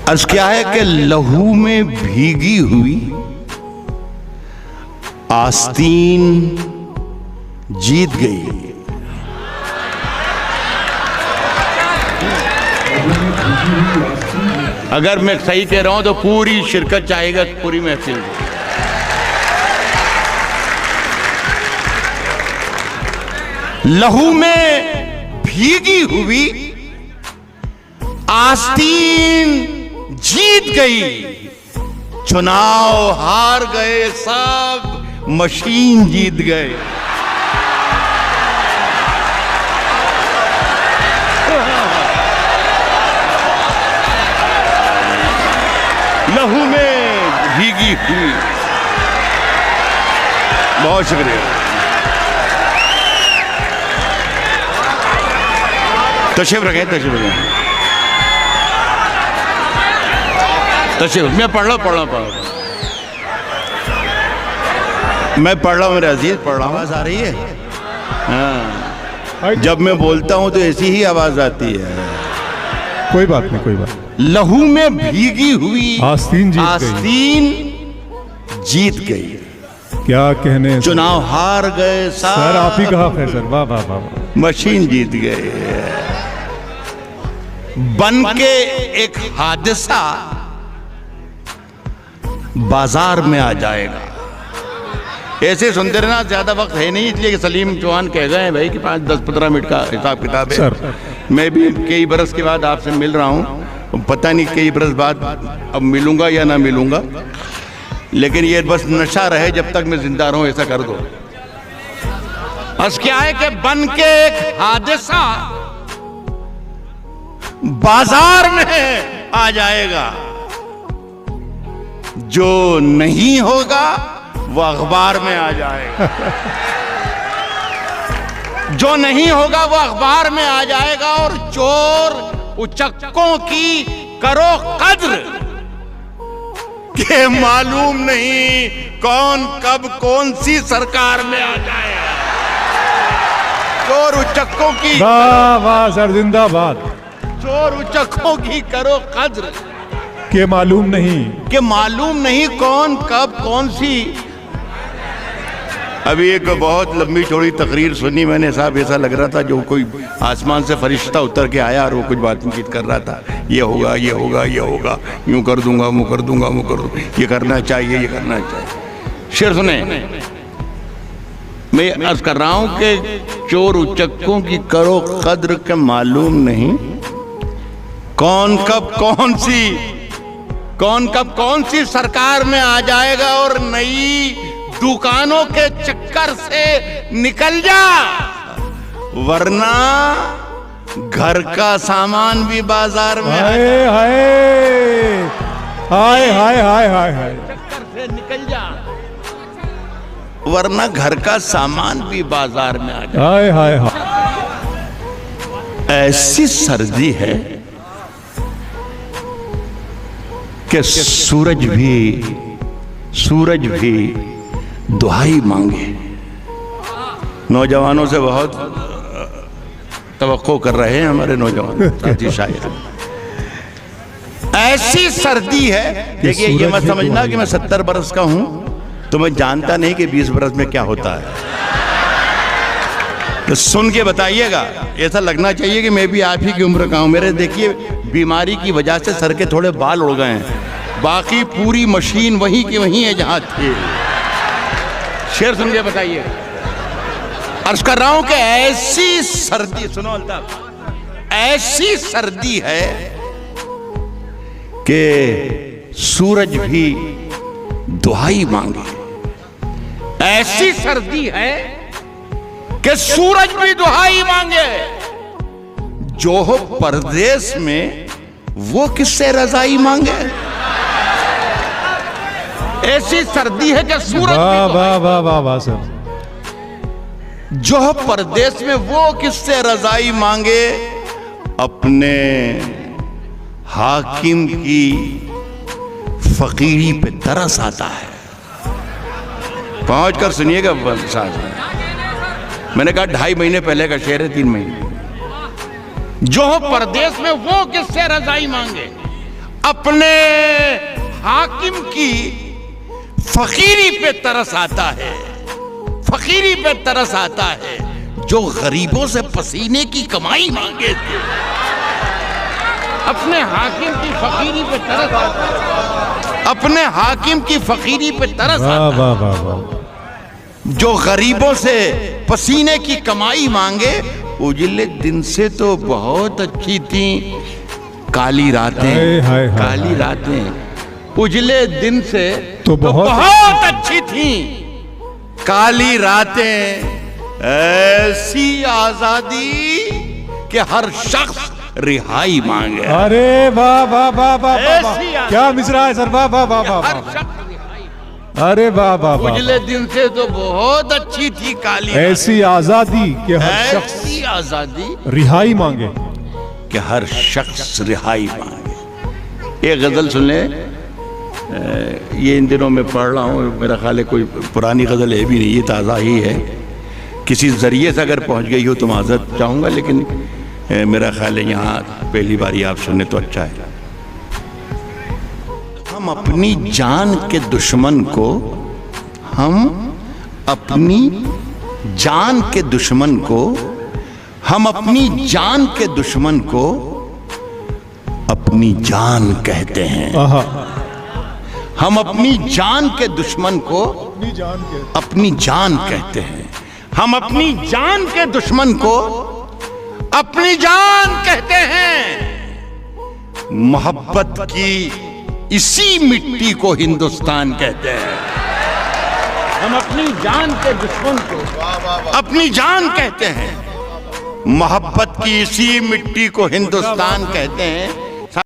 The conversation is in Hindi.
अर्ज क्या है कि लहू में भीगी हुई आस्तीन जीत गई। अगर मैं सही कह रहा हूं तो पूरी शिरकत चाहेगा, पूरी महफिल। लहू में भीगी हुई आस्तीन जीत गई, चुनाव हार गए सब, मशीन जीत गए। लहू में भीगी हुई। बहुत शुक्रिया। तशरीफ रखें, तशरीफ रखें, तशरीफ। मैं पढ़ रहा हूँ मैं पढ़ रहा हूँ मेरे अजीज, पढ़ रहा हूँ। आवाज आ रही है? हाँ, जब मैं बोलता हूँ तो ऐसी ही आवाज आती है। कोई बात नहीं, कोई बात। लहू में भीगी हुई आस्तीन जीत गई। क्या कहने, चुनाव हार गए सर। आप ही कहा फैसल। वाह वाह वाह। मशीन जीत गए। बन के एक हादसा बाजार में आ जाएगा। ऐसे सुनते रहना, ज्यादा वक्त है नहीं, इसलिए कि सलीम चौहान कह गए हैं भाई कि 5-10-15 मिनट का हिसाब किताब है। सर, मैं भी कई बरस के बाद आपसे मिल रहा हूं, पता नहीं कई बरस बाद अब मिलूंगा या ना मिलूंगा, लेकिन ये बस नशा रहे जब तक मैं जिंदा रहूं, ऐसा कर दो। बस क्या है कि बन के एक हादसा बाजार में आ जाएगा, जो नहीं होगा वो अखबार में आ जाएगा। जो नहीं होगा वो अखबार में आ जाएगा। और चोर उचक्कों की करो कद्र के मालूम नहीं कौन कब कौन सी सरकार में आ जाएगा। चोर उचक्कों की, वाह वाह सर, जिंदाबाद। चोर उचक्कों की करो कद्र के मालूम नहीं कौन कब कौन सी। अभी एक बहुत लंबी चौड़ी तकरीर सुनी मैंने साहब, ऐसा लग रहा था जो कोई आसमान से फरिश्ता उतर के आया और वो कुछ बातचीत कर रहा था। ये होगा, ये होगा, ये होगा, यूं कर दूंगा, वो कर दूंगा, वो कर दूंगा, ये करना चाहिए, ये करना चाहिए। शेर सुने, मैं अर्ज कर रहा हूं कि चोर उचक्कों की करो कद्र के मालूम नहीं कौन कब कौन सी सरकार में आ जाएगा। और नई दुकानों के चक्कर से निकल जा, वरना घर का सामान भी बाजार में हाय हाय हाय हाय हाय हाय हाय। चक्कर से निकल जा, वरना घर का सामान भी बाजार में आ जाए। हाय हाय हाय। ऐसी सर्दी है कि सूरज भी दुहाई मांगे। नौजवानों से बहुत तवक्को कर रहे हैं हमारे नौजवान साथी शायर। ऐसी सर्दी है, देखिए ये मत समझना कि मैं 70 बरस का हूं तो मैं जानता नहीं कि 20 बरस में क्या होता है, तो सुन के बताइएगा। ऐसा लगना चाहिए कि मैं भी आप ही की उम्र का हूं। मेरे देखिए बीमारी की वजह से सर के थोड़े बाल उड़ गए हैं, बाकी पूरी मशीन वहीं की वहीं है जहां थे। शेर सुन के बताइए। अर्ज कर रहा हूं कि ऐसी सर्दी, सुनो अल्ताफ, ऐसी सर्दी है कि सूरज भी दुहाई मांगे। ऐसी सर्दी है कि सूरज भी दुहाई मांगे। जो हो परदेश में वो किससे रजाई मांगे। ऐसी सर्दी है कि सूरज, वाह वाह वाह वाह वाह सर। जो हो परदेश में वो किससे रजाई मांगे। अपने हाकिम की फकीरी पे तरस आता है। पहुंच कर सुनिएगा साथ। मैंने कहा 2.5 महीने पहले का शेर है, 3 महीने। जो हो परदेश में वो किससे रजाई मांगे। अपने हाकिम की फकीरी पे तरस आता है, फकीरी पे तरस आता है, जो गरीबों से पसीने की कमाई मांगे थे। अपने हाकिम की फकीरी पे तरस आता है, अपने हाकिम की फकीरी पे तरस वाह आता वाह वाह वाह है, जो गरीबों से पसीने की कमाई मांगे। उजले दिन से तो बहुत अच्छी थी काली रातें, हाय, हाय, हाय, काली रातें उजले दिन से तो बहुत अच्छी थी काली रातें। ऐसी आजादी कि हर शख्स रिहाई मांगे। अरे वाह वाह वाह वाह वाह ऐसी वाह, क्या मिसरा है सर, वाह वाह वाह वाह हर वाह। शख्स अरे वाह वाह वाह, उजले दिन से तो बहुत अच्छी थी काली ऐसी आजादी कि हर शख्स ऐसी आजादी रिहाई मांगे। कि हर शख्स रिहाई मांगे। एक गजल सुन ले, ये इन दिनों में पढ़ रहा हूँ, मेरा ख्याल है कोई पुरानी गजल है भी नहीं, ये ताज़ा ही है। किसी जरिए से अगर पहुँच गई हो तो माजरत चाहूँगा, लेकिन मेरा ख्याल है यहाँ पहली बारी आप सुने तो अच्छा है। हम अपनी जान के दुश्मन को, हम अपनी जान के दुश्मन को, हम अपनी जान के दुश्मन को अपनी जान कहते हैं। आहा, हम अपनी जान के दुश्मन को अपनी जान के अपनी जान कहते हैं। हम अपनी जान के दुश्मन को अपनी जान कहते हैं। मोहब्बत की इसी मिट्टी को हिंदुस्तान कहते हैं। हम अपनी जान के दुश्मन को अपनी जान कहते हैं। मोहब्बत की इसी मिट्टी को हिंदुस्तान कहते हैं।